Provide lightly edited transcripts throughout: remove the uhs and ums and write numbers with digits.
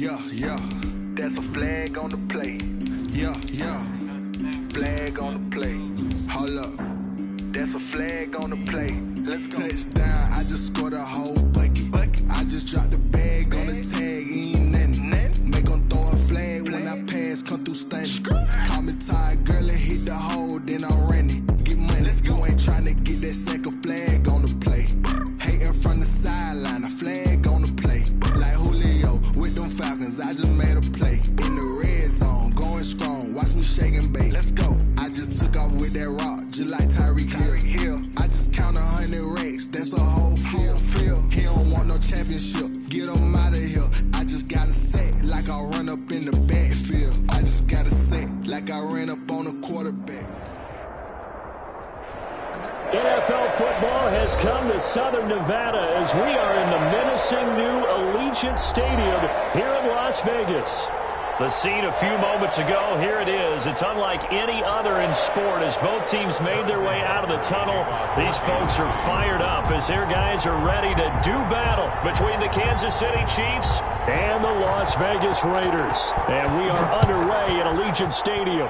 yeah. That's a flag on the play. Yeah. Flag on the play. Hold up. That's a flag on the play. Let's go. Touchdown, I just scored a whole bucket. I just dropped the bag on the tag, ain't nothing. Make 'em throw a flag when I pass, come through stunning. Call me tired, girl, and hit the hole, then I'm running. Get money, you ain't tryna get that second flag on the play. Hating from the sideline, a flag on the play. Like Julio with them Falcons, I just made a play. In the red zone, going strong, watch me shake and bake. Let's go. I just took off with that rock, just like Tyreek Hill. I just count 100 racks, that's a whole field. He don't want no championship, get him out of here. I just gotta set like I run up in the backfield. I just gotta set like I ran up on a quarterback. NFL football has come to Southern Nevada as we are in the menacing new Allegiant Stadium here in Las Vegas. The scene a few moments ago, here it is. It's unlike any other in sport as both teams made their way out of the tunnel. These folks are fired up as their guys are ready to do battle between the Kansas City Chiefs and the Las Vegas Raiders. And we are underway at Allegiant Stadium.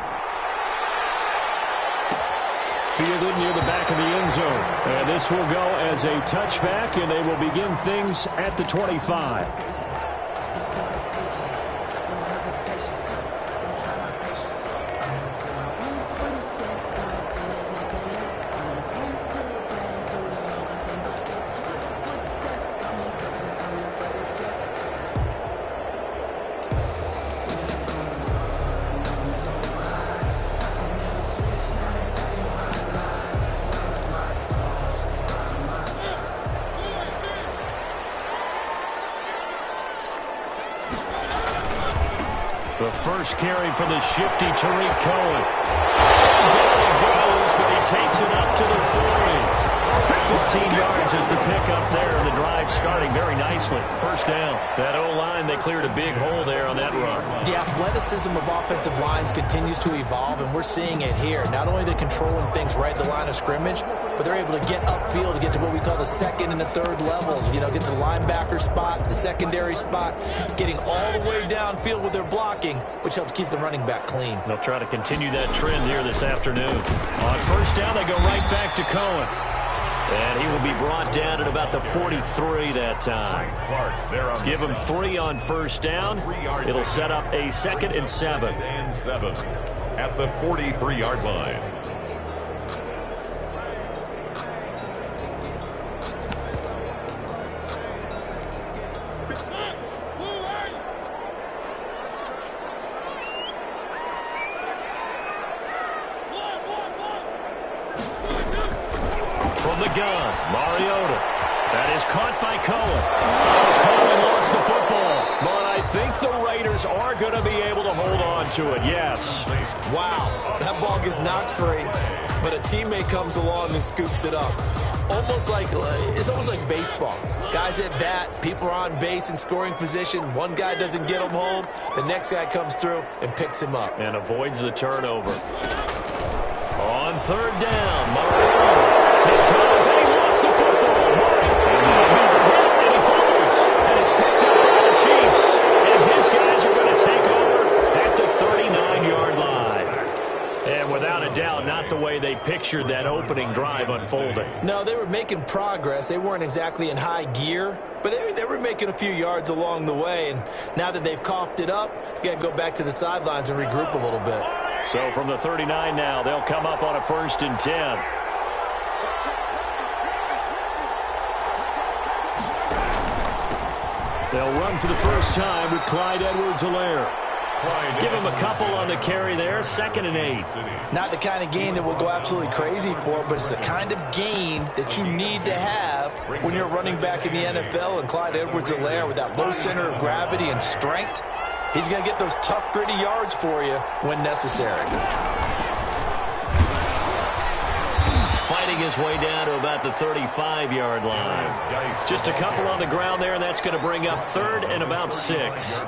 Fielded near the back of the end zone. And this will go as a touchback, and they will begin things at the 25. The first carry for the shifty Tariq Cohen. And down he goes, but he takes it up to the 40. 15 yards is the pickup there, and the drive starting very nicely. First down. That O-line, they cleared a big hole there on that run. The athleticism of offensive lines continues to evolve, and we're seeing it here. Not only are they controlling things right at the line of scrimmage, but they're able to get upfield to get to what we call the second and the third levels. You know, get to the linebacker spot, the secondary spot, getting all the way downfield with their blocking, which helps keep the running back clean. They'll try to continue that trend here this afternoon. On first down, they go right back to Cohen. And he will be brought down at about the 43 that time. Give him 3 on first down. It'll set up a 2nd and 7. At the 43-yard line. From the gun, Mariota. That is caught by Cohen. Cohen lost the football, but I think the Raiders are going to be able to hold on to it, yes. Wow, that ball gets knocked free, but a teammate comes along and scoops it up. It's almost like baseball. Guys at bat, people are on base in scoring position. One guy doesn't get him home. The next guy comes through and picks him up. And avoids the turnover. On third down, Mariota. Here comes, and he lost the football. And he falls. And it's picked up by the Chiefs. And his guys are going to take over at the 39-yard line. And without a doubt, not the way they pictured that opening drive unfolding. No, they were making progress. They weren't exactly in high gear, but they were making a few yards along the way. And now that they've coughed it up, you got to go back to the sidelines and regroup a little bit. So from the 39 now, they'll come up on a 1st and 10. They'll run for the first time with Clyde Edwards-Helaire. Give him a couple on the carry there, 2nd and 8. Not the kind of gain that we'll go absolutely crazy for, but it's the kind of gain that you need to have when you're running back in the NFL. And Clyde Edwards-Helaire, with that low center of gravity and strength, he's going to get those tough, gritty yards for you when necessary. Fighting his way down to about the 35-yard line. Just a couple on the ground there, and that's going to bring up 3rd and about 6.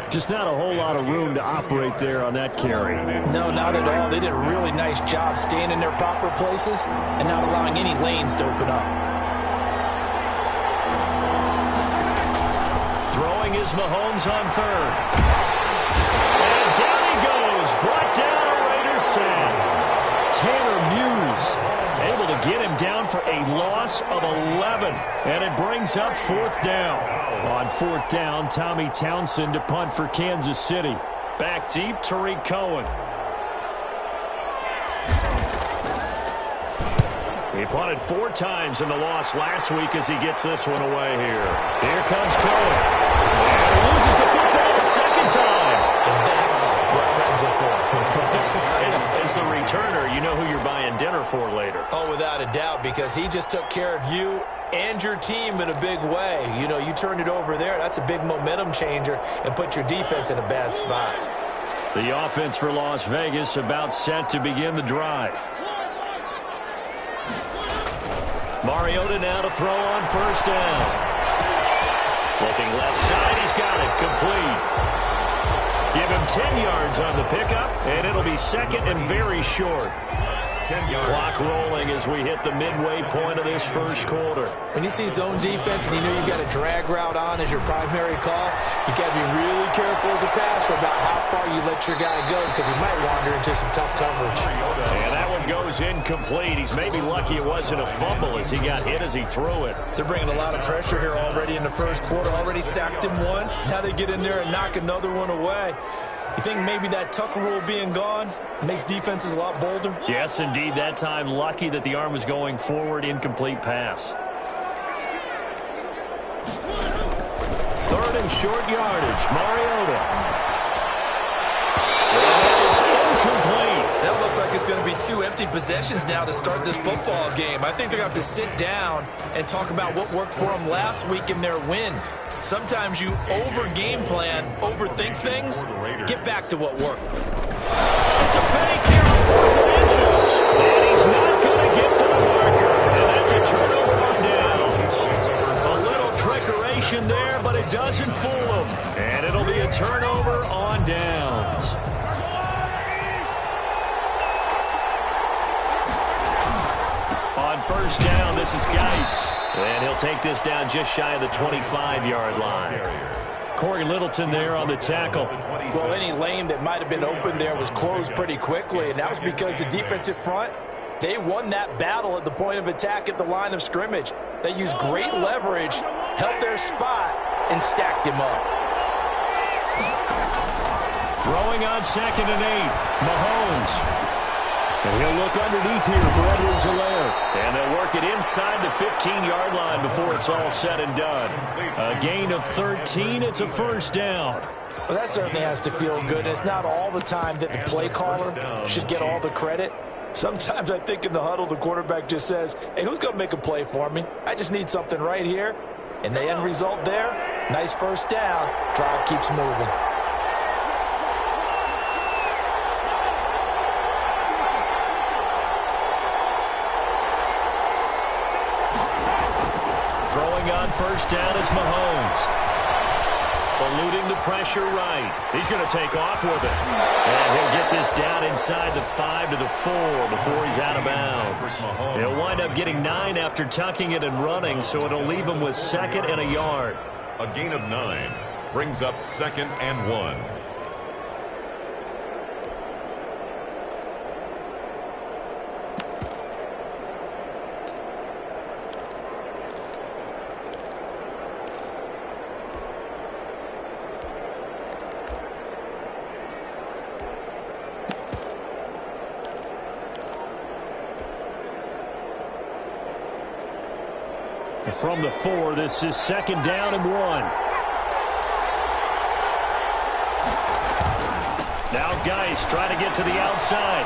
Just not a whole lot of room to operate there on that carry. No, not at all. They did a really nice job staying in their proper places and not allowing any lanes to open up. Throwing his is Mahomes on third. And down he goes. Brought down a Raiders sack. Tanner Muse able to get him down for a loss of 11. And it brings up fourth down. On fourth down, Tommy Townsend to punt for Kansas City. Back deep, Tariq Cohen. He punted 4 times in the loss last week as he gets this one away here. Here comes Cohen. And he loses the football the second time. And that's what friends are for. As the returner, you know who you're buying dinner for later. Oh, without a doubt, because he just took care of you and your team in a big way. You know, you turned it over there. That's a big momentum changer and put your defense in a bad spot. The offense for Las Vegas about set to begin the drive. Mariota now to throw on first down. Looking left side, he's got it. Complete. Give him 10 yards on the pickup, and it'll be second and very short. 10 yards. Clock rolling as we hit the midway point of this first quarter. When you see zone defense and you know you've got a drag route on as your primary call, you got to be really careful as a passer about how far you let your guy go because he might wander into some tough coverage. And that one goes incomplete. He's maybe lucky it wasn't a fumble as he got hit as he threw it. They're bringing a lot of pressure here already in the first quarter. Already sacked him once. Now they get in there and knock another one away. You think maybe that Tucker rule being gone makes defenses a lot bolder? Yes, indeed. That time, lucky that the arm was going forward. Incomplete pass. Third and short yardage. Mariota. That is incomplete. That looks like it's going to be 2 empty possessions now to start this football game. I think they're going to have to sit down and talk about what worked for them last week in their win. Sometimes you over-game plan, overthink things. Get back to what worked. It's a fake here on 4th and inches. And he's not going to get to the marker. And that's a turnover on downs. A little trickeration there, but it doesn't fool him. And it'll be a turnover on downs. On first down, this is Geis. And he'll take this down just shy of the 25-yard line. Corey Littleton there on the tackle. Well, any lane that might have been open there was closed pretty quickly, and that was because the defensive front, they won that battle at the point of attack at the line of scrimmage. They used great leverage, held their spot, and stacked him up. Throwing on 2nd and 8, Mahomes. And he'll look underneath here for Edwards-Helaire. And they'll work it inside the 15-yard line before it's all said and done. A gain of 13. It's a first down. Well, that certainly has to feel good. It's not all the time that the play caller should get all the credit. Sometimes I think in the huddle, the quarterback just says, hey, who's going to make a play for me? I just need something right here. And the end result there, nice first down. Drive keeps moving. On first down is Mahomes. Eluding the pressure right. He's going to take off with it. And he'll get this down inside the 5 to the 4 before he's out of bounds. He'll wind up getting 9 after tucking it and running, so it'll leave him with 2nd and a yard. A gain of 9 brings up 2nd and 1. From the 4, this is 2nd down and 1. Now Geis trying to get to the outside.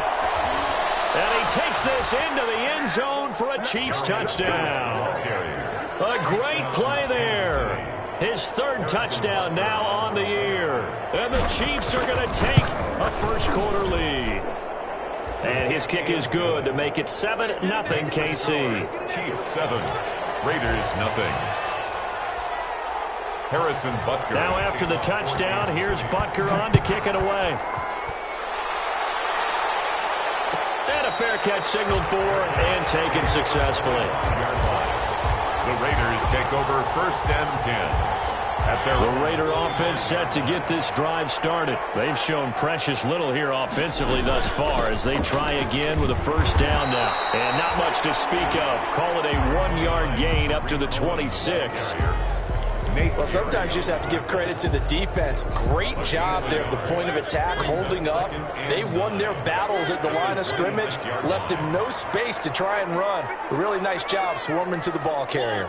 And he takes this into the end zone for a Chiefs touchdown. A great play there. His 3rd touchdown now on the year. And the Chiefs are going to take a first quarter lead. And his kick is good to make it 7-0 KC. Chiefs 7. Raiders nothing. Harrison Butker. Now after the touchdown, here's Butker on to kick it away. And a fair catch signaled for and taken successfully. The Raiders take over 1st and 10. The Raider offense set to get this drive started. They've shown precious little here offensively thus far as they try again with a first down now. And not much to speak of. Call it a 1-yard gain up to the 26. Well, sometimes you just have to give credit to the defense. Great job there at the point of attack, holding up. They won their battles at the line of scrimmage, left him no space to try and run. A really nice job swarming to the ball carrier.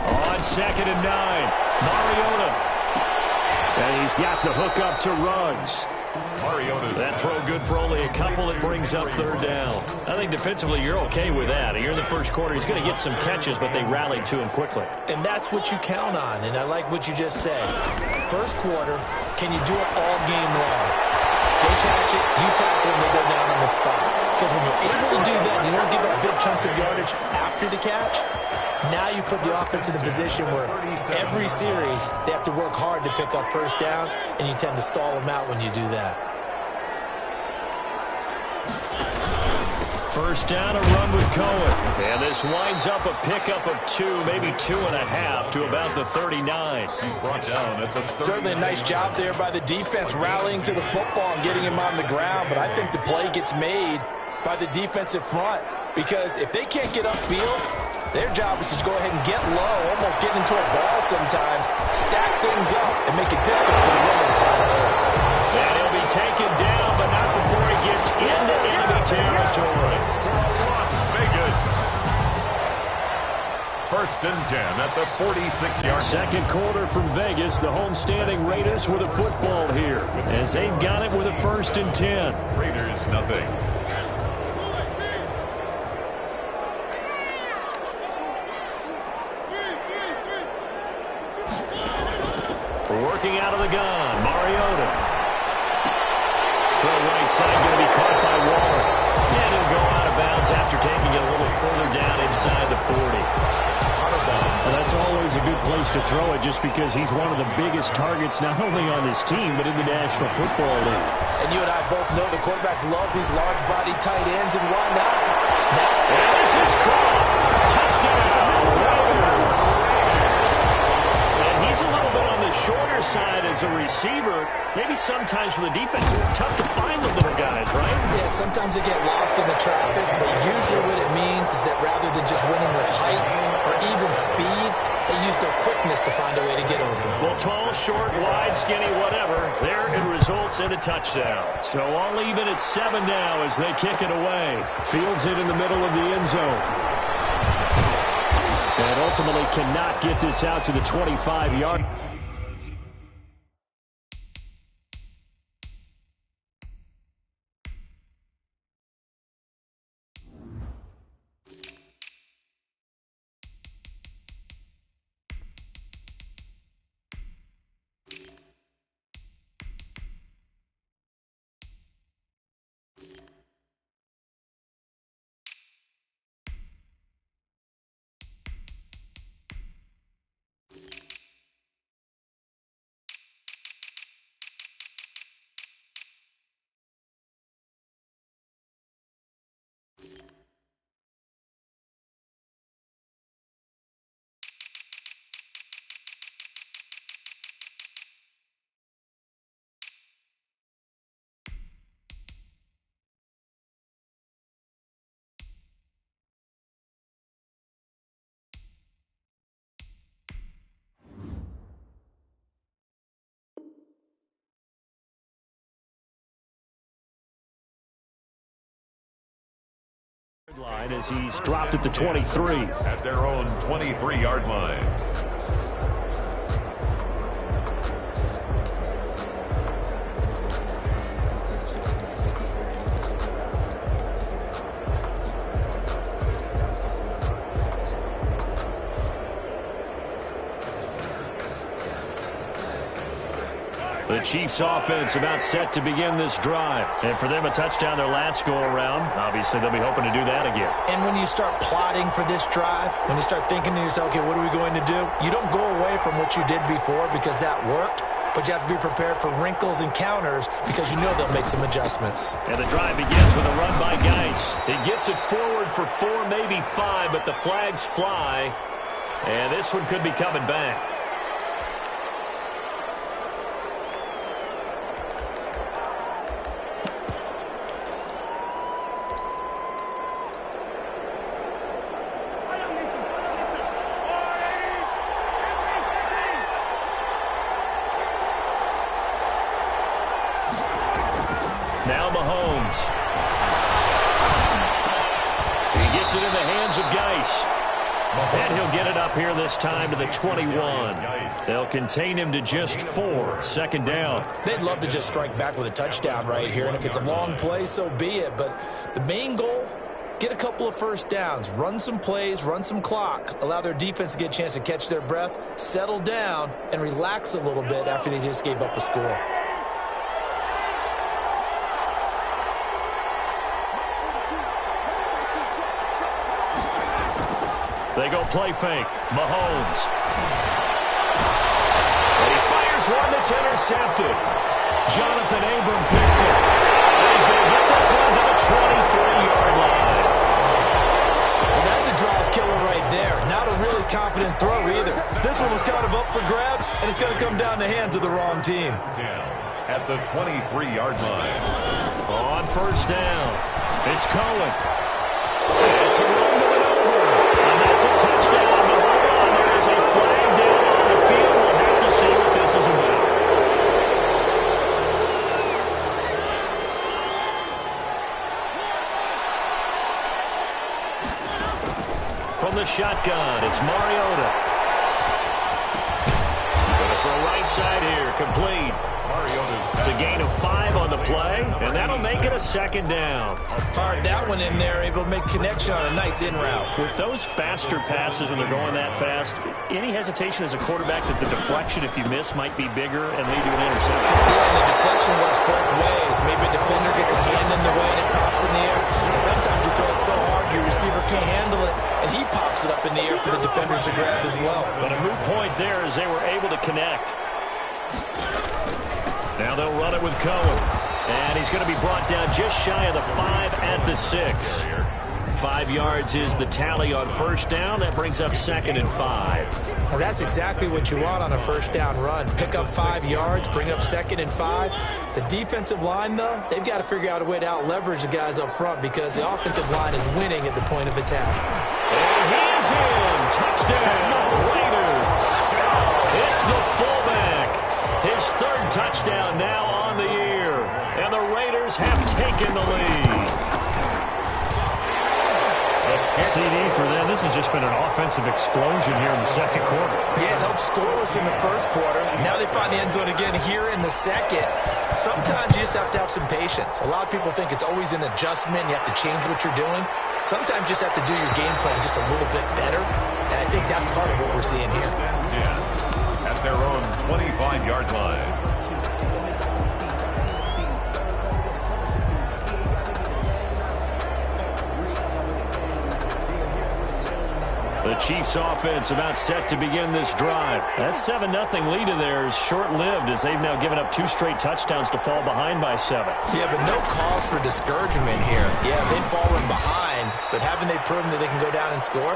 On 2nd and 9, Mariota. And he's got the hook up to Ruggs. That throw good for only a couple. It brings up 3rd down. I think defensively you're okay with that. Here in the first quarter, he's going to get some catches, but they rallied to him quickly. And that's what you count on, and I like what you just said. First quarter, can you do it all game long? They catch it, you tackle them, they go down on the spot. Because when you're able to do that, and you don't give up big chunks of yardage after the catch, now you put the offense in a position where every series they have to work hard to pick up first downs, and you tend to stall them out when you do that. First down, a run with Cohen. And this winds up a pickup of 2, maybe 2.5 to about the 39. He's brought down at the 39. Certainly a nice job there by the defense rallying to the football and getting him on the ground, but I think the play gets made by the defensive front because if they can't get upfield, their job is to go ahead and get low, almost get into a ball sometimes, stack things up, and make it difficult for the runner to find a hole. And he'll be taken down, but not before he gets into enemy territory. Las Vegas. 1st and 10 at the 46-yard. Second quarter from Vegas. The homestanding Raiders with a football here as they've got it with a 1st and 10. Raiders nothing. Working out of the gun, Mariota. Throw right side, going to be caught by Warren. And he'll go out of bounds after taking it a little further down inside the 40. Out of bounds. So that's always a good place to throw it just because he's one of the biggest targets not only on his team but in the National Football League. And you and I both know the quarterbacks love these large-bodied tight ends, and why not? And this is caught. Touchdown, Raiders. And he's a little bit on the shorter side as a receiver. Maybe sometimes for the defense, it's tough to find the little guys, right? Yeah, sometimes they get lost in the traffic, but usually what it means is that rather than just winning with height or even speed, they use their quickness to find a way to get open. Well, tall, short, wide, skinny, whatever, there it results in a touchdown. So all even at 7 now as they kick it away. Fields it in the middle of the end zone. And ultimately cannot get this out to the 25-yard. Line as he's dropped at the 23. At their own 23-yard line. The Chiefs offense about set to begin this drive. And for them, a touchdown their last go-around. Obviously, they'll be hoping to do that again. And when you start plotting for this drive, when you start thinking to yourself, okay, what are we going to do? You don't go away from what you did before because that worked, but you have to be prepared for wrinkles and counters because you know they'll make some adjustments. And the drive begins with a run by Geis. It gets it forward for 4, maybe 5, but the flags fly. And this one could be coming back. Now Mahomes. He gets it in the hands of Geis. And he'll get it up here this time to the 21. They'll contain him to just 4. Second down. They'd love to just strike back with a touchdown right here. And if it's a long play, so be it. But the main goal, get a couple of first downs. Run some plays, run some clock. Allow their defense to get a chance to catch their breath, settle down, and relax a little bit after they just gave up a score. They go play fake. Mahomes. And he fires one that's intercepted. Jonathan Abram picks it. And he's going to get this one to the 23-yard line. Well, that's a drive killer right there. Not a really confident throw either. This one was kind of up for grabs, and it's going to come down the hands of the wrong team. At the 23-yard line. On first down, it's Cohen. It's a run to it over. And that's a touchdown. But hold on, there is a flag down on the field. We'll have to see what this is about. From the shotgun, it's Mariota. Going to throw right side here, complete. It's a gain of 5 on the play, and that'll make it a second down. Fired that one in there, able to make connection on a nice in route. With those faster passes and they're going that fast, any hesitation as a quarterback that the deflection, if you miss, might be bigger and lead to an interception? Yeah, and the deflection works both ways. Maybe a defender gets a hand in the way and it pops in the air. And sometimes you throw it so hard your receiver can't handle it, and he pops it up in the air for the defenders to grab as well. But a moot point there as they were able to connect. Now they'll run it with Cohen. And he's going to be brought down just shy of the 5 at the 6. 5 yards is the tally on first down. That brings up second and 5. Well, that's exactly what you want on a first down run. Pick up 5 yards, bring up second and 5. The defensive line, though, they've got to figure out a way to out-leverage the guys up front because the offensive line is winning at the point of attack. And he's in. Touchdown, Raiders. It's the fullback. His third touchdown now on the year. And the Raiders have taken the lead. CD for them, this has just been an offensive explosion here in the second quarter. Yeah, held scoreless in the first quarter. Now they find the end zone again here in the second. Sometimes you just have to have some patience. A lot of people think it's always an adjustment. You have to change what you're doing. Sometimes you just have to do your game plan just a little bit better. And I think that's part of what we're seeing here. Yeah, at their own 25-yard line. The Chiefs offense about set to begin this drive. That 7-0 lead of theirs short-lived as they've now given up 2 straight touchdowns to fall behind by 7. Yeah, but no cause for discouragement here. Yeah, they've fallen behind, but haven't they proven that they can go down and score?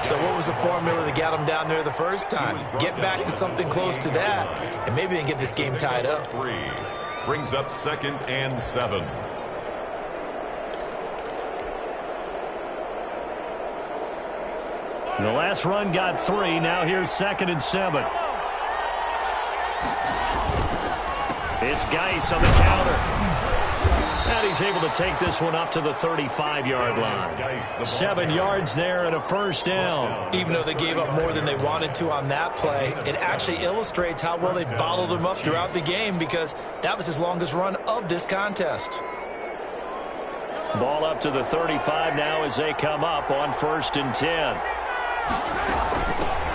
So what was the formula that got them down there the first time? Get back to something close to that, and maybe they can get this game tied up. 3 brings up second and 7. The last run got 3. Now here's second and 7. It's Geis on the counter. And he's able to take this one up to the 35-yard line. 7 yards there and a first down. Even though they gave up more than they wanted to on that play, it actually illustrates how well they bottled them up throughout the game because that was his longest run of this contest. Ball up to the 35 now as they come up on first and 10.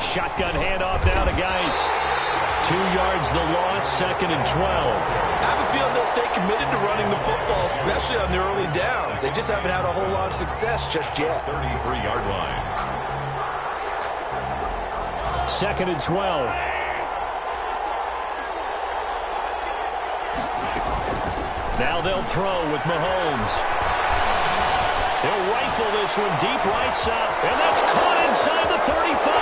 Shotgun handoff now to Geis. 2 yards the loss, second and 12. I have a feeling they'll stay committed to running the football, especially on their early downs. They just haven't had a whole lot of success just yet. 33-yard line. Second and 12. Now they'll throw with Mahomes. He'll rifle this one deep right side, and that's caught inside the 35.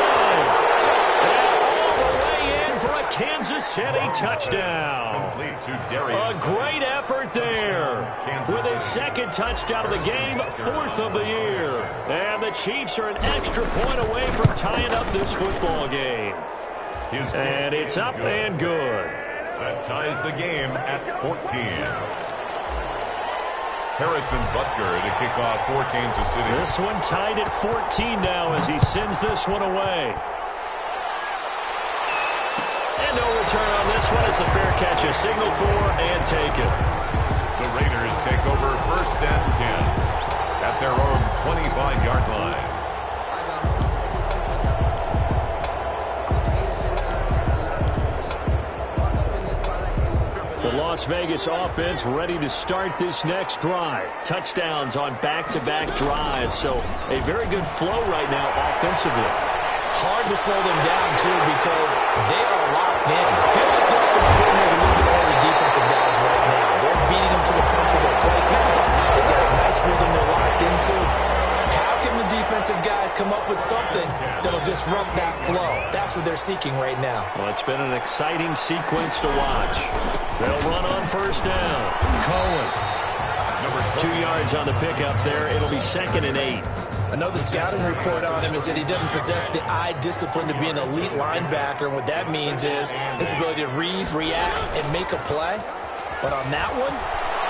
And all the way in for a Kansas City touchdown. A great effort there. With his second touchdown of the game, fourth of the year. And the Chiefs are an extra point away from tying up this football game. And it's up and good. That ties the game at 14. Harrison Butker to kick off for Kansas City. This one tied at 14 now as he sends this one away. And no return on this one as the fair catch is signaled for and taken. The Raiders take over 1st and 10 at their own 25-yard line. The Las Vegas offense ready to start this next drive. Touchdowns on back-to-back drives, so a very good flow right now offensively. Hard to slow them down, too, because they are locked in. I feel like the offensive coordinator is a little bit ahead of the defensive guys right now. They're beating them to the punch with their play counts. They've got a nice rhythm they're locked into. How can the defensive guys come up with something that'll disrupt that flow? That's what they're seeking right now. Well, it's been an exciting sequence to watch. They'll run on first down. Cohen. 2 yards on the pickup there. It'll be 2nd and 8. I know the scouting report on him is that he doesn't possess the eye discipline to be an elite linebacker. And what that means is his ability to read, react, and make a play. But on that one,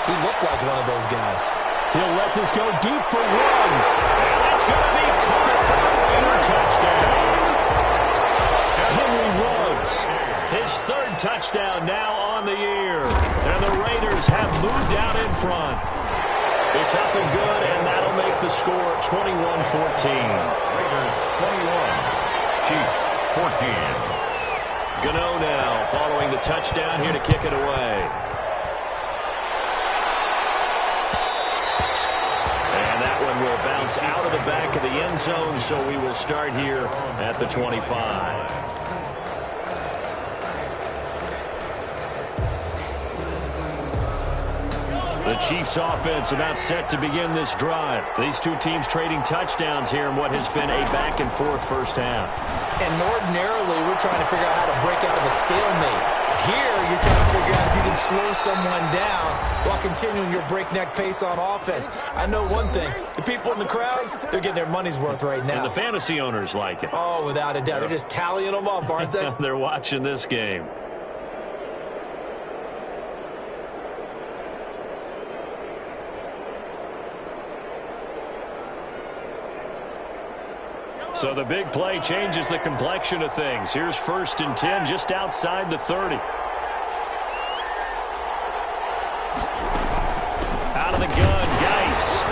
he looked like one of those guys. He'll let this go deep for Ruggs. And that's going to be caught for a Raider touchdown. Henry Ruggs, his 3rd touchdown now on the year. And the Raiders have moved out in front. It's up and good, and that'll make the score 21-14. Raiders 21, Chiefs 14. Gano now following the touchdown here to kick it away. And that one will bounce out of the back of the end zone, so we will start here at the 25. The Chiefs offense about set to begin this drive. These two teams trading touchdowns here in what has been a back-and-forth first half. And ordinarily, we're trying to figure out how to break out of a stalemate. Here, you're trying to figure out if you can slow someone down while continuing your breakneck pace on offense. I know one thing. The people in the crowd, they're getting their money's worth right now. And the fantasy owners like it. Oh, without a doubt. They're just tallying them up, aren't they? They're watching this game. So the big play changes the complexion of things. Here's 1st and 10 just outside the 30. Out of the gun, Geis.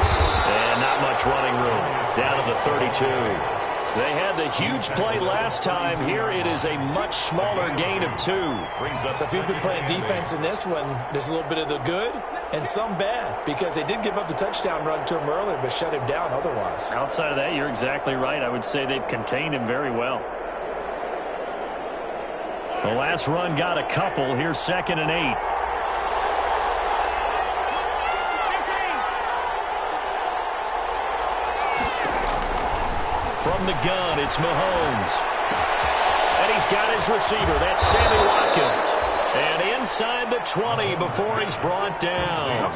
And not much running room. Down to the 32. They had the huge play last time. Here it is a much smaller gain of 2. So if you've been playing defense in this one, there's a little bit of the good and some bad, because they did give up the touchdown run to him earlier but shut him down otherwise. Outside of that, you're exactly right. I would say they've contained him very well. The last run got a couple. Here's 2nd and 8. From the gun, it's Mahomes. And he's got his receiver. That's Sammy Watkins. And inside the 20 before he's brought down.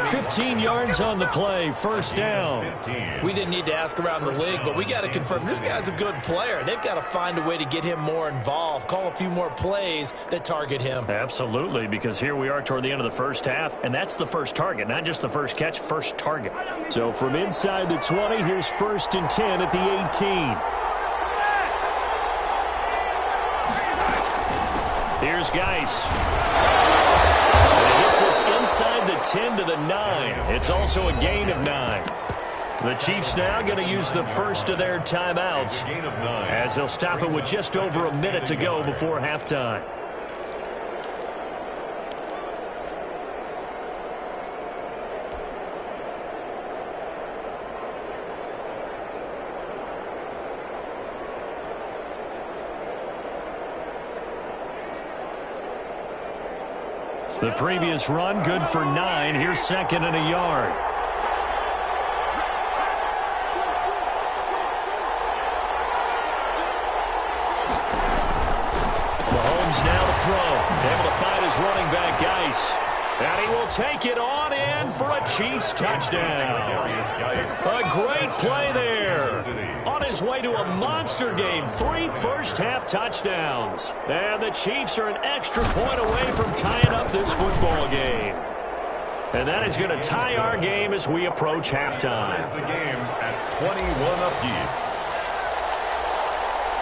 15 yards on the play, 1st down. We didn't need to ask around the league, but we got to confirm this guy's a good player. They've got to find a way to get him more involved, call a few more plays that target him. Absolutely, because here we are toward the end of the first half, and that's the first target, not just the first catch, first target. So from inside the 20, here's 1st and 10 at the 18. Here's Geis. And he hits this inside the 10 to the 9. It's also a gain of 9. The Chiefs now going to use the first of their timeouts as they'll stop it with just over a minute to go before halftime. The previous run good for 9. Here's 2nd and a yard. throw. Able to find his running back, Geis. And he will take it on in for a Chiefs touchdown. A great play there. On his way to a monster game, 3 first-half touchdowns. And the Chiefs are an extra point away from tying up this football game. And that is going to tie our game as we approach halftime. The game at 21 apiece.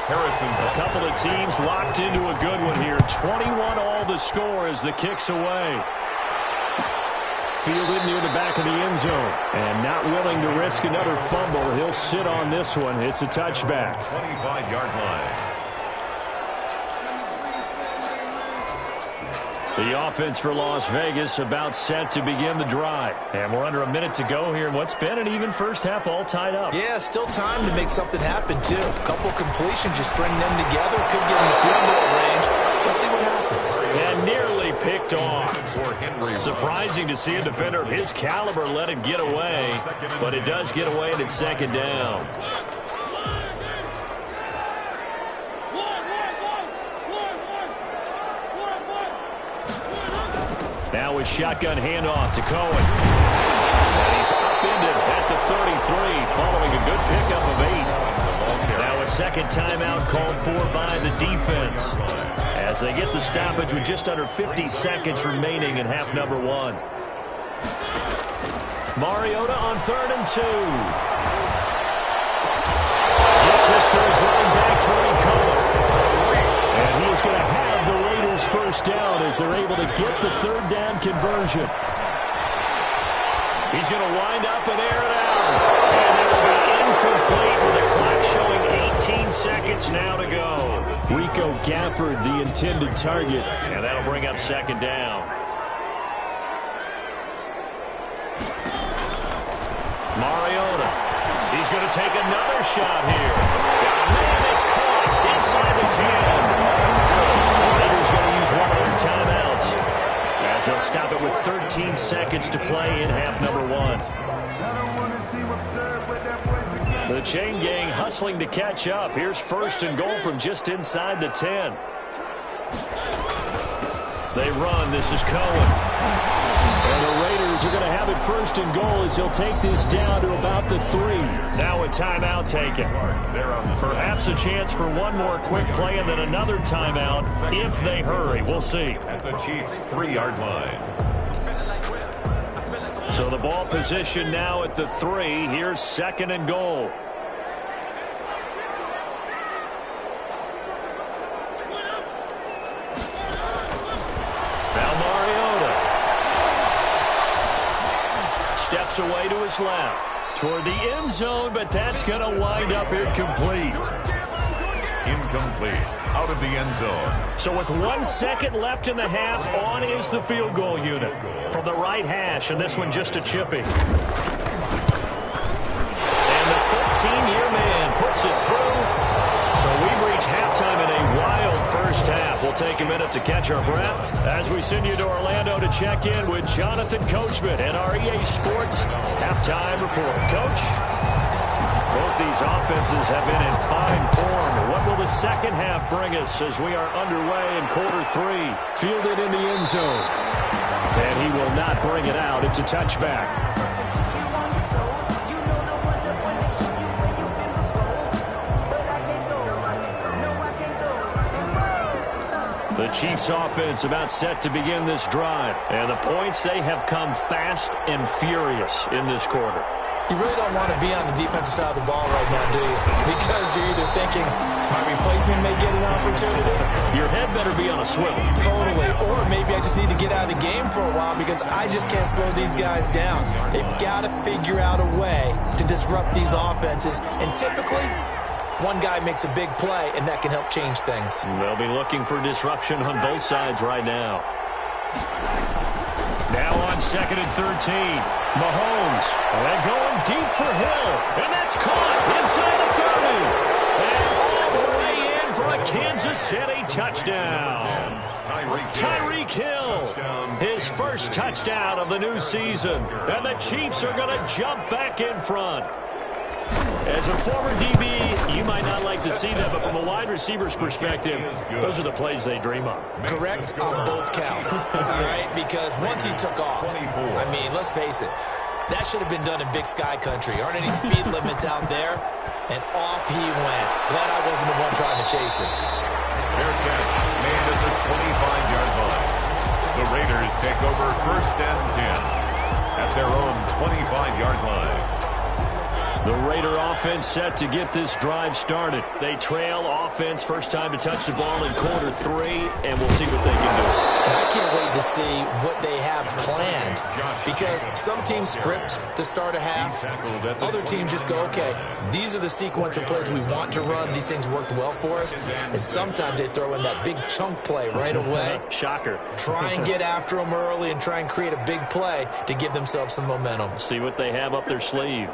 Harrison. A couple of teams locked into a good one here. 21 all the score as the kick's away. Fielded near the back of the end zone. And not willing to risk another fumble. He'll sit on this one. It's a touchback. 25-yard line. The offense for Las Vegas about set to begin the drive. And we're under a minute to go here in what's been an even first half all tied up. Yeah, still time to make something happen, too. A couple completions, just string them together. Could get in the field goal range. Let's see what happens. And nearly picked off. Surprising to see a defender of his caliber let it get away. But it does get away and it's second down. Now with shotgun handoff to Cohen. And he's upended at the 33 following a good pickup of 8. Now a second timeout called for by the defense as they get the stoppage with just under 50 seconds remaining in half number 1. Mariota on 3rd and 2. Gets this to his running back, Tony Cohen. And he is going to have the Raiders first down as they're able to get the 3rd down conversion. He's going to wind up and air it out. And it will be incomplete with the clock showing 18 seconds now to go. Rico Gafford, the intended target. And that'll bring up second down. Mariota. He's going to take another shot here. And it's caught inside the 10. Raiders going to use one of their timeouts as they'll stop it with 13 seconds to play in half number 1. The chain gang hustling to catch up. Here's 1st and goal from just inside the 10. They run. This is Cohen. And the Raiders are going to have it 1st and goal as he'll take this down to about the 3. Now a timeout taken. Perhaps a chance for one more quick play and then another timeout if they hurry. We'll see. At the Chiefs' 3-yard line. So the ball position now at the 3. Here's 2nd and goal. Now Mariota. Steps away to his left. Toward the end zone, but that's going to wind up incomplete. Incomplete. Out of the end zone. So with 1 second left in the half, on is the field goal unit. From the right hash, and this one just a chipping. And the 13-year man puts it through. So we've reached halftime in a wild first half. We'll take a minute to catch our breath as we send you to Orlando to check in with Jonathan Coachman and our EA Sports halftime report. Coach? Both these offenses have been in fine form. What will the second half bring us as we are underway in quarter 3? Fielded in the end zone. And he will not bring it out. It's a touchback. The Chiefs offense about set to begin this drive. And the points, they have come fast and furious in this quarter. You really don't want to be on the defensive side of the ball right now, do you? Because you're either thinking, my replacement may get an opportunity. Your head better be on a swivel. Totally. Or maybe I just need to get out of the game for a while because I just can't slow these guys down. They've got to figure out a way to disrupt these offenses. And typically, one guy makes a big play, and that can help change things. They'll be looking for disruption on both sides right now. Now on 2nd and 13. Mahomes. And going deep for Hill. And that's caught inside the 30. And all the way in for a Kansas City touchdown. Tyreek Hill. His first touchdown of the new season. And the Chiefs are going to jump back in front. As a former DB, you might not like to see that, but from a wide receiver's perspective, those are the plays they dream of. Correct on both counts, all right? Because once he took off, I mean, let's face it, that should have been done in Big Sky Country. Aren't any speed limits out there? And off he went. Glad I wasn't the one trying to chase him. Fair catch made at the 25-yard line. The Raiders take over 1st and 10 at their own 25-yard line. The Raider offense set to get this drive started. They trail offense, first time to touch the ball in quarter 3, and we'll see what they can do. And I can't wait to see what they have planned, because some teams script to start a half. Other teams just go, okay, these are the sequence of plays we want to run. These things worked well for us. And sometimes they throw in that big chunk play right away. Shocker. Try and get after them early and try and create a big play to give themselves some momentum. See what they have up their sleeve.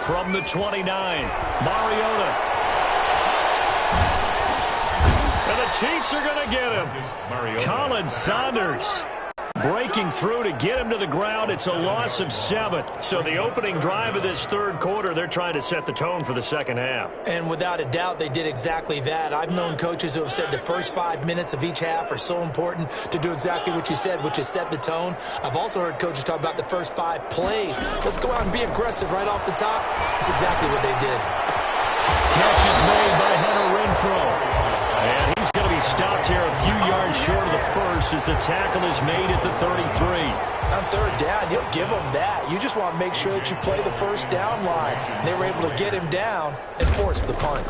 From the 29, Mariota. And the Chiefs are going to get him. Colin Saunders breaking through to get him to the ground. It's a loss of 7. So the opening drive of this third quarter, they're trying to set the tone for the second half. And without a doubt, they did exactly that. I've known coaches who have said the first 5 minutes of each half are so important to do exactly what you said, which is set the tone. I've also heard coaches talk about the first 5 plays. Let's go out and be aggressive right off the top. That's exactly what they did. Catch is made by Hunter Renfrow. And he's going to be stopped here a few yards short of the first as the tackle is made at the 33. On third down, you'll give them that. You just want to make sure that you play the first down line. And they were able to get him down and force the punt.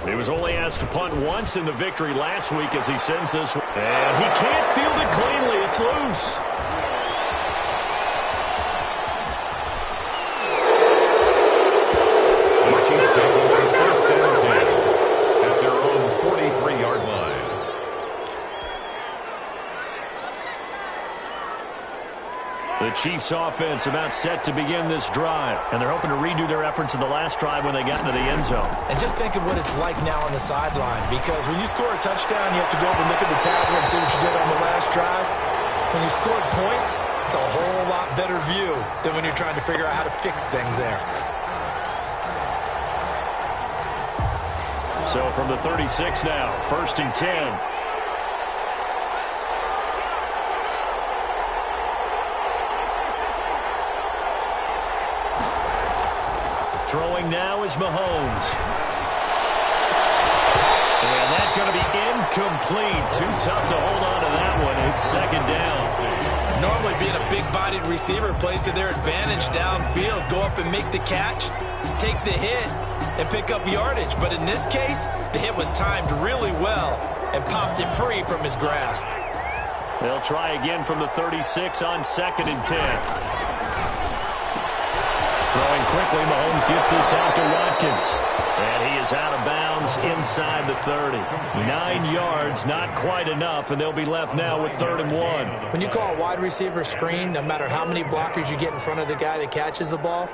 He was only asked to punt once in the victory last week as he sends this. And he can't field it cleanly. It's loose. The Chiefs offense about set to begin this drive, and they're hoping to redo their efforts in the last drive when they got into the end zone. And just think of what it's like now on the sideline, because when you score a touchdown, you have to go over and look at the tablet and see what you did on the last drive. When you scored points, it's a whole lot better view than when you're trying to figure out how to fix things there. So from the 36 now, 1st and 10. Throwing now is Mahomes. And that's going to be incomplete. Too tough to hold on to that one. It's 2nd down. Normally being a big-bodied receiver plays to their advantage downfield. Go up and make the catch, take the hit, and pick up yardage. But in this case, the hit was timed really well and popped it free from his grasp. They'll try again from the 36 on 2nd and 10. Throwing quickly, Mahomes gets this out to Watkins. And he is out of bounds inside the 30. 9 yards, not quite enough, and they'll be left now with 3rd and 1. When you call a wide receiver screen, no matter how many blockers you get in front of the guy that catches the ball,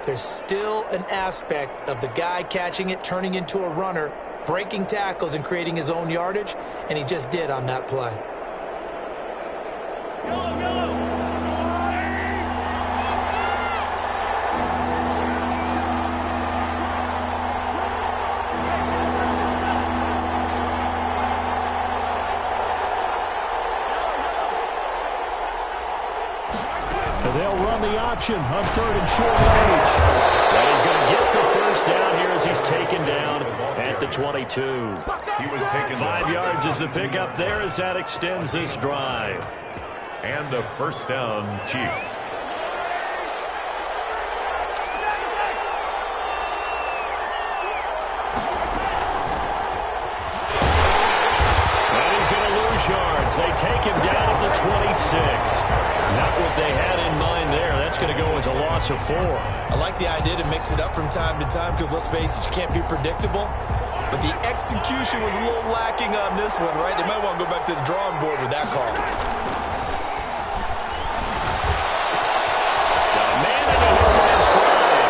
there's still an aspect of the guy catching it, turning into a runner, breaking tackles and creating his own yardage, and he just did on that play. They'll run the option on 3rd and short range. And he's going to get the first down here as he's taken down at the 22. He was taken 5 yards is the pickup there as that extends this drive. And a 1st down, Chiefs. And he's going to lose yards. They take him down at the 26. Not what they had in mind there. That's going to go as a loss of 4. I like the idea to mix it up from time to time because, let's face it, you can't be predictable. But the execution was a little lacking on this one, right? They might want to go back to the drawing board with that call. Got a man and he hits him in stride.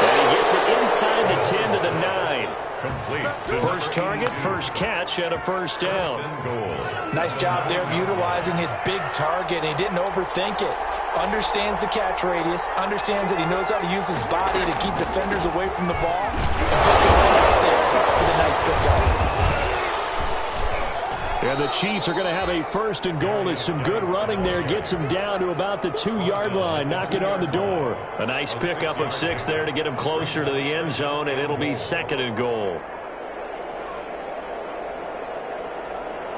And he gets it inside the 10 to the 9. Complete. First target, first catch, and a 1st down. Nice job there of utilizing his big target. He didn't overthink it. understands the catch radius, understands that he knows how to use his body to keep defenders away from the ball, and puts it right out there for the nice pickup. And the Chiefs are going to have a first and goal as some good running there gets them down to about the 2-yard line, knocking on the door. A nice pickup of 6 there to get them closer to the end zone, and it'll be second and goal.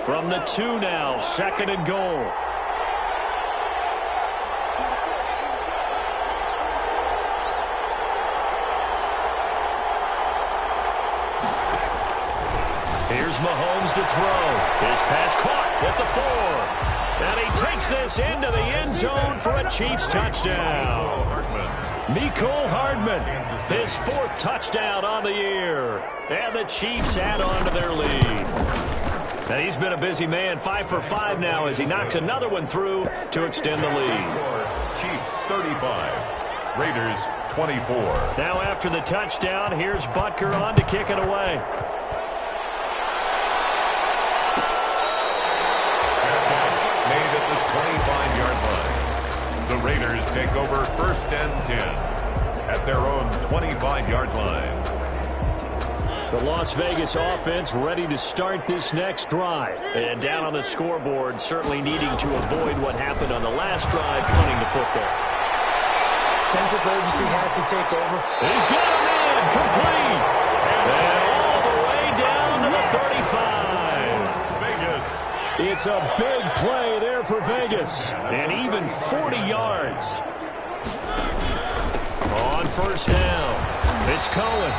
From the 2 now, second and goal. Here's Mahomes to throw. His pass caught at the 4. And he takes this into the end zone for a Chiefs touchdown. Mecole Hardman, his 4th touchdown on the year. And the Chiefs add on to their lead. And he's been a busy man, 5 for 5 now as he knocks another one through to extend the lead. Chiefs 35, Raiders 24. Now after the touchdown, here's Butker on to kick it away. Made at the 25-yard line. The Raiders take over first and 10 at their own 25-yard line. The Las Vegas offense ready to start this next drive. And down on the scoreboard, certainly needing to avoid what happened on the last drive, punting the football. Sense of urgency has to take over. He's got a man, complete. And all the way down to the 35. Vegas. It's a big play there for Vegas. And even 40 yards. On first down, it's Cohen.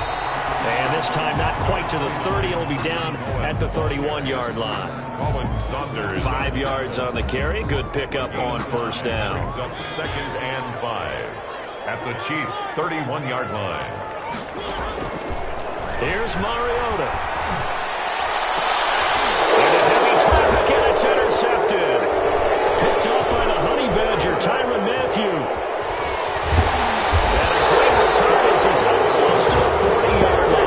And this time not quite to the 30. It'll be down at the 31-yard line. Colin Saunders. 5 yards on the carry. Good pickup on first down. Brings up second and 5 at the Chiefs' 31-yard line. Here's Mariota. Into heavy traffic, and it's intercepted. Picked up by the Honey Badger, Tyrann Mathieu. And a great return as he's out close to the 40-yard line.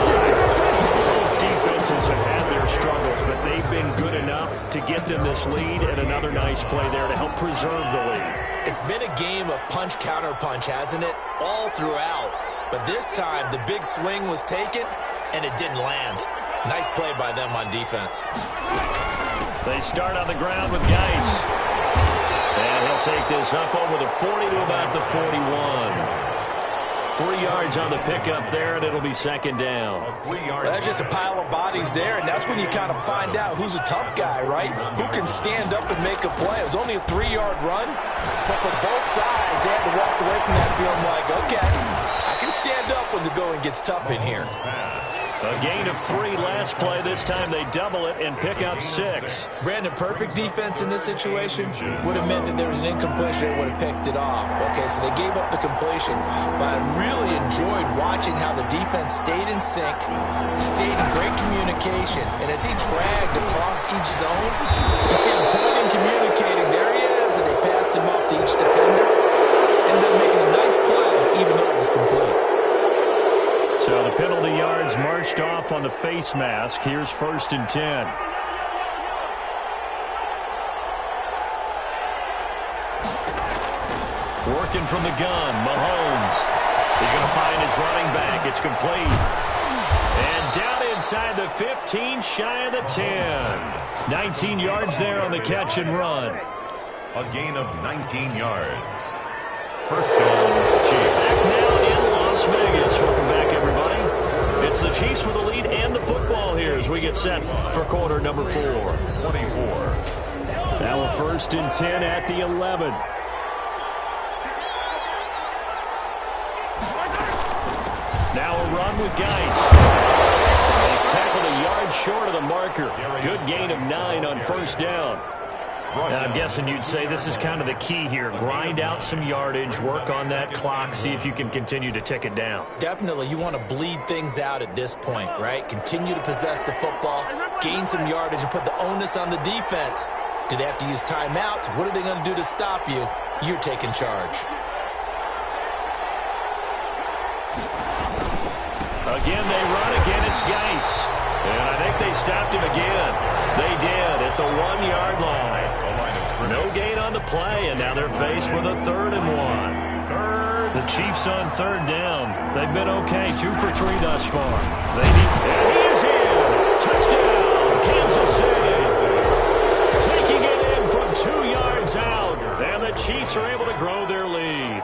Both defenses have had their struggles, but they've been good enough to get them this lead, and another nice play there to help preserve the lead. It's been a game of punch-counter-punch, hasn't it? All throughout. But this time, the big swing was taken, and it didn't land. Nice play by them on defense. They start on the ground with Geis. And he'll take this up over the 40 to about the 41. 3 yards on the pickup there, and it'll be second down. Well, that's just a pile of bodies there, and that's when you kind of find out who's a tough guy, right? Who can stand up and make a play. It was only a 3-yard run, but for both sides, they had to walk away from that feeling like, okay, I can stand up when the going gets tough in here. A gain of 3 last play. This time they double it and pick up 6. Brandon, perfect defense in this situation would have meant that there was an incompletion that would have picked it off. Okay, so they gave up the completion, but I really enjoyed watching how the defense stayed in sync, stayed in great communication, and as he dragged across each zone, you see him pointing, communicating. There he is, and they passed him off to each defender. Ended up making a nice play, even though it was complete. So the penalty yards marched off on the face mask. Here's first and 10. Working from the gun, Mahomes. He's going to find his running back. It's complete. And down inside the 15, shy of the 10. 19 yards there on the catch and run. A gain of 19 yards. First down, Chiefs. Back now in Las Vegas. Welcome back, everybody. It's the Chiefs with the lead and the football here as we get set for quarter number 4. 24. Now a first and 10 at the 11. Now a run with Geis. He's tackled a yard short of the marker. Good gain of 9 on first down. And I'm guessing you'd say this is kind of the key here. Grind out some yardage, work on that clock, see if you can continue to tick it down. Definitely, you want to bleed things out at this point, right? Continue to possess the football, gain some yardage, and put the onus on the defense. Do they have to use timeouts? What are they going to do to stop you? You're taking charge. Again, they run. Again, it's Geis. And I think they stopped him again. They did at the 1-yard line. No gain on the play, and now they're faced with a 3rd and 1. The Chiefs on 3rd down. They've been okay, 2 for 3 thus far. And he is in. Touchdown, Kansas City. Taking it in from 2 yards out, and the Chiefs are able to grow their lead.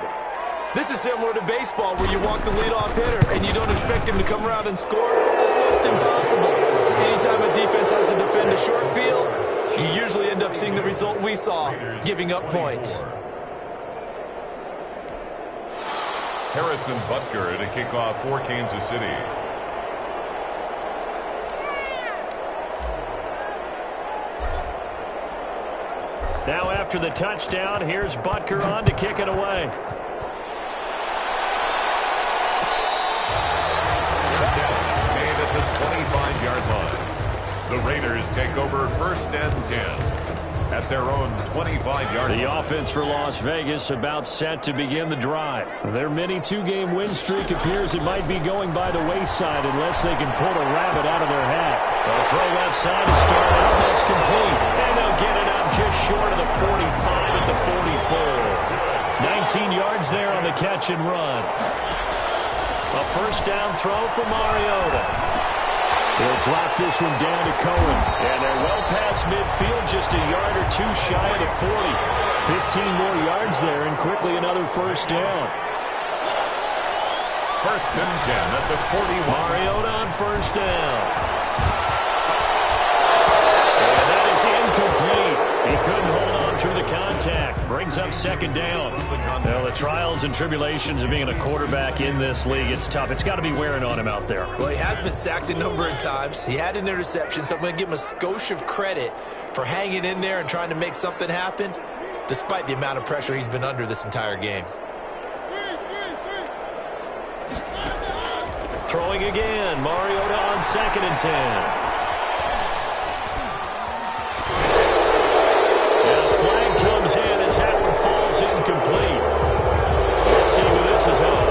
This is similar to baseball where you walk the leadoff hitter and you don't expect him to come around and score. Almost impossible. Anytime a defense has to defend a short field, you usually end up seeing the result we saw, giving up points. Harrison Butker to kick off for Kansas City. Now after the touchdown, here's Butker on to kick it away. Made at the 25-yard line. The Raiders take over 1st and 10 at their own 25-yard line. The offense for Las Vegas about set to begin the drive. Their mini 2-game win streak appears it might be going by the wayside unless they can pull a rabbit out of their hat. They'll throw left side to start out. That's complete. And they'll get it up just short of the 45 at the 44. 19 yards there on the catch and run. A 1st down throw for Mariota. He'll drop this one down to Cohen. And they're well past midfield, just a yard or 2 shy of the 40. 15 more yards there, and quickly another 1st down. 1st and 10 at the 41. Mariota on 1st down. And that is incomplete. He couldn't hold on through the contact. Brings up 2nd down. Well, the trials and tribulations of being a quarterback in this league, it's tough. It's got to be wearing on him out there. Well, he has been sacked a number of times. He had an interception, so I'm going to give him a skosh of credit for hanging in there and trying to make something happen, despite the amount of pressure he's been under this entire game. Throwing again. Mariota on 2nd and 10. Flag comes in as that one falls incomplete. Let's see who this is on.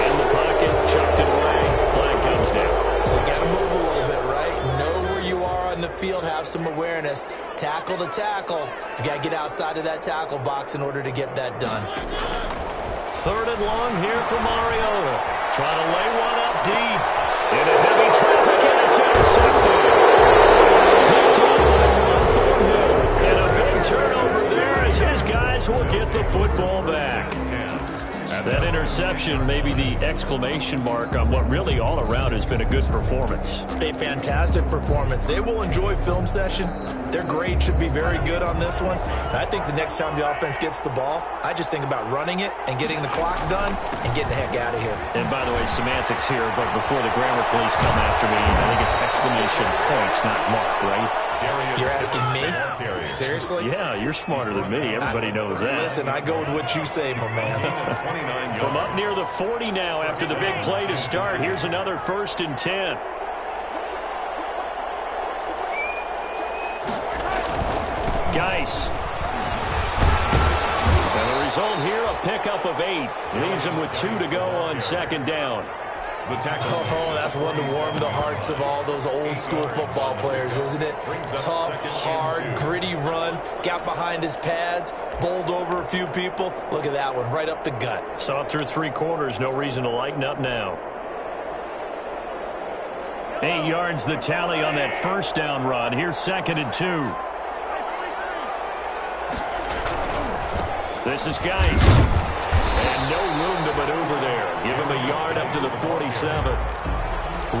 In the pocket, chucked it away. Flag comes down. So you got to move a little bit, right? Know where you are on the field, have some awareness. Tackle to tackle. You got to get outside of that tackle box in order to get that done. 3rd and long here for Mariota. Trying to lay one up deep. Into heavy traffic, and it's intercepted. Picked up by Ron Thornhill. And a big turnover there as his guys will get the football back. That interception may be the exclamation mark on what really all around has been a good performance. A fantastic performance. They will enjoy film session. Their grade should be very good on this one. And I think the next time the offense gets the ball, I just think about running it and getting the clock done and getting the heck out of here. And by the way, semantics here, but before the grammar police come after me, I think it's exclamation points, not mark, right? You're asking me? Seriously? Yeah, you're smarter than me. Everybody knows that. Listen, I go with what you say, my man. From up near the 40 now after the big play to start, here's another 1st and 10. Geis. And the result here, a pickup of 8. Leaves him with 2 to go on 2nd down. Oh, that's one to warm the hearts of all those old school football players, isn't it? Tough, hard, gritty run, got behind his pads, bowled over a few people. Look at that one, right up the gut. Saw it through 3 quarters, no reason to lighten up now. 8 yards the tally on that 1st down run. Here's 2nd and 2. This is Geis. And no room to maneuver there. Give him a yard up to the 47.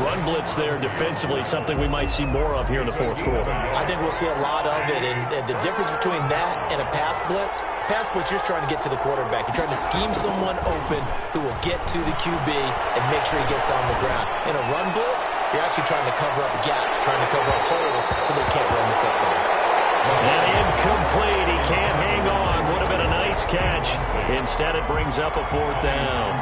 Run blitz there defensively, something we might see more of here in the 4th quarter. I think we'll see a lot of it. And the difference between that and a pass blitz, you're trying to get to the quarterback. You're trying to scheme someone open who will get to the QB and make sure he gets on the ground. In a run blitz, you're actually trying to cover up gaps, trying to cover up holes so they can't run the football. And incomplete. He can't hang on. Would have been a nice catch. Instead, it brings up a 4th down.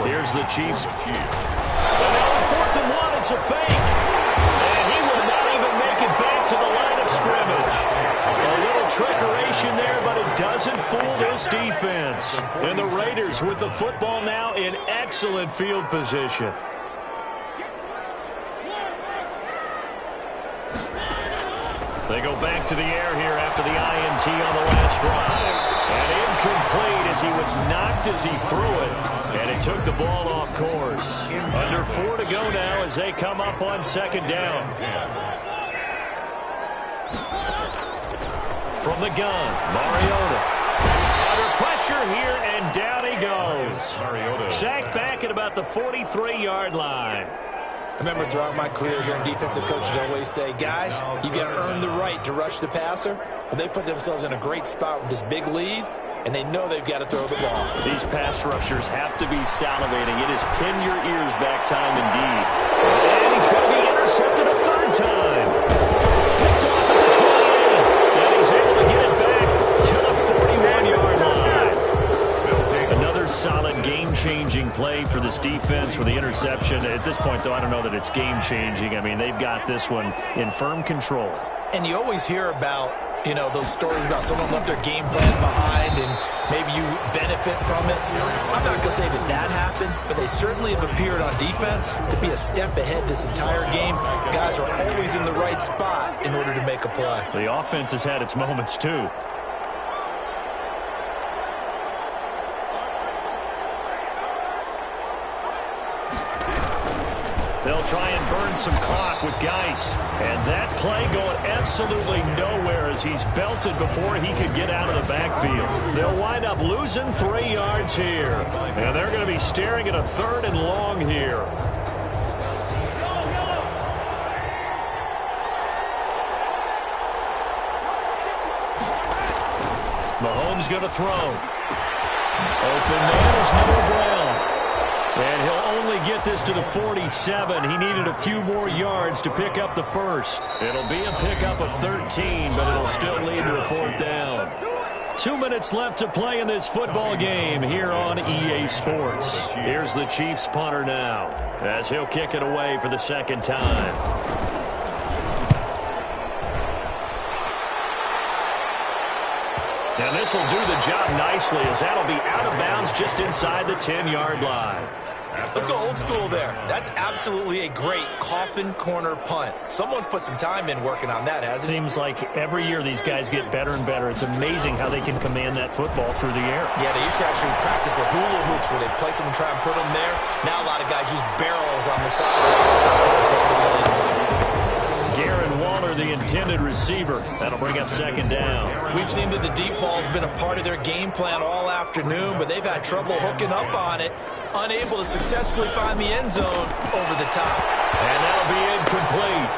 Here's the Chiefs. And now on 4th and 1, it's a fake. And he will not even make it back to the line of scrimmage. A little trickeration there, but it doesn't fool this defense. And the Raiders with the football now in excellent field position. They go back to the air here after the INT on the last drive. And incomplete as he was knocked as he threw it. And it took the ball off course. Under 4 to go now as they come up on second down. From the gun, Mariota. Under pressure here, and down he goes. Mariota. Sacked back at about the 43-yard line. I remember throughout my career hearing defensive coaches always say, guys, you got to earn the right to rush the passer. Well, they put themselves in a great spot with this big lead, and they know they've got to throw the ball. These pass rushers have to be salivating. It is pin your ears back time indeed. And he's going to be intercepted a third time. Picked off at the 28, and he's able to get it back to the 41-yard line. Another solid game-changing play for this defense for the interception. At this point, though, I don't know that it's game-changing. I mean, they've got this one in firm control. And you always hear about, you know, those stories about someone left their game plan behind and maybe you benefit from it. I'm not going to say that that happened, but they certainly have appeared on defense to be a step ahead this entire game. Guys are always in the right spot in order to make a play. The offense has had its moments, too. They'll try and burn some clock with Geis. And that play going absolutely nowhere as he's belted before he could get out of the backfield. They'll wind up losing 3 yards here. And they're going to be staring at a 3rd and long here. Mahomes going to throw. Open man is Noah Brown. And he'll only get this to the 47. He needed a few more yards to pick up the first. It'll be a pickup of 13, but it'll still lead to a 4th down. 2 minutes left to play in this football game here on EA Sports. Here's the Chiefs punter now as he'll kick it away for the 2nd time. And this will do the job nicely as that'll be out of bounds just inside the 10-yard line. Let's go old school there. That's absolutely a great coffin corner punt. Someone's put some time in working on that, hasn't it? Seems like every year these guys get better and better. It's amazing how they can command that football through the air. Yeah, they used to actually practice with hula hoops where they place them and try and put them there. Now a lot of guys use barrels on the sidelines to try and put the football in. Darren Waller, the intended receiver. That'll bring up 2nd down. We've seen that the deep ball's been a part of their game plan all afternoon, but they've had trouble hooking up on it, unable to successfully find the end zone over the top. And that'll be incomplete.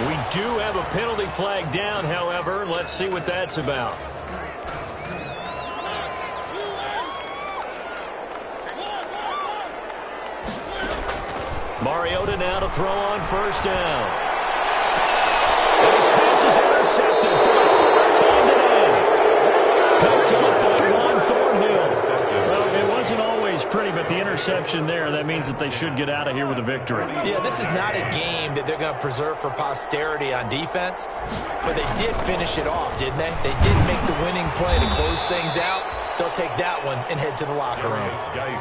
We do have a penalty flag down, however. Let's see what that's about. Mariota now to throw on 1st down. His pass is intercepted for the 4th time today. Picked up by Juan Thornhill. Well, it wasn't always pretty, but the interception there, that means that they should get out of here with a victory. Yeah, this is not a game that they're going to preserve for posterity on defense, but they did finish it off, didn't they? They did make the winning play to close things out. They'll take that one and head to the locker room.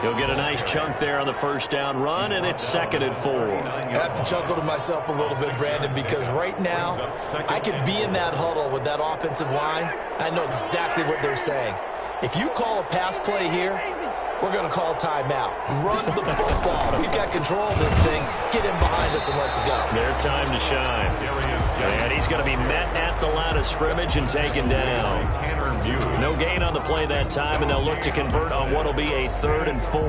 He'll get a nice chunk there on the 1st down run, and it's 2nd and 4. I have to chuckle to myself a little bit, Brandon, because right now I could be in that huddle with that offensive line. I know exactly what they're saying. If you call a pass play here, we're going to call timeout. Run the football. We've got control of this thing. Get in behind us and let's go. Their time to shine. And he's going to be met at the line of scrimmage and taken down. No gain on the play that time, and they'll look to convert on what will be a 3rd and 4.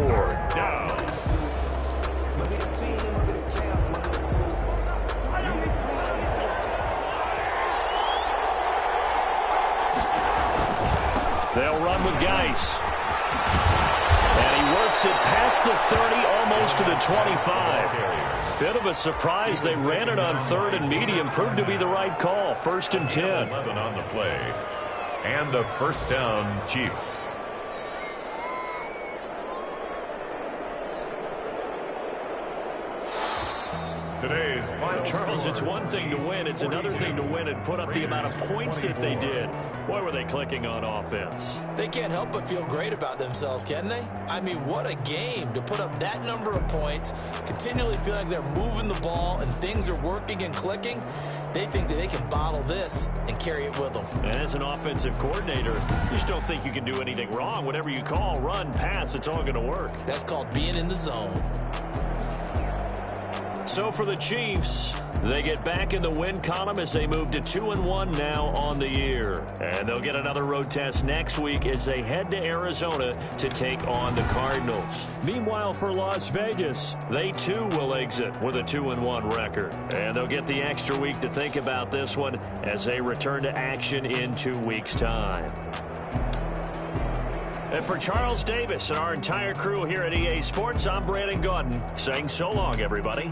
They'll run with Geis. And he works it past the 30, almost to the 25. Bit of a surprise. They ran it on 3rd and medium. Proved to be the right call. 1st and 10. 11 on the play. And a 1st down, Chiefs. Today's final Charles, it's one thing to win. It's another thing to win and put up the amount of points that they did. Boy, were they clicking on offense. They can't help but feel great about themselves, can they? I mean, what a game to put up that number of points, continually feel like they're moving the ball and things are working and clicking. They think that they can bottle this and carry it with them. And as an offensive coordinator, you just don't think you can do anything wrong. Whatever you call, run, pass, it's all going to work. That's called being in the zone. So for the Chiefs, they get back in the win column as they move to 2-1 now on the year. And they'll get another road test next week as they head to Arizona to take on the Cardinals. Meanwhile, for Las Vegas, they too will exit with a 2-1 record. And they'll get the extra week to think about this one as they return to action in 2 weeks' time. And for Charles Davis and our entire crew here at EA Sports, I'm Brandon Gaudin saying so long, everybody.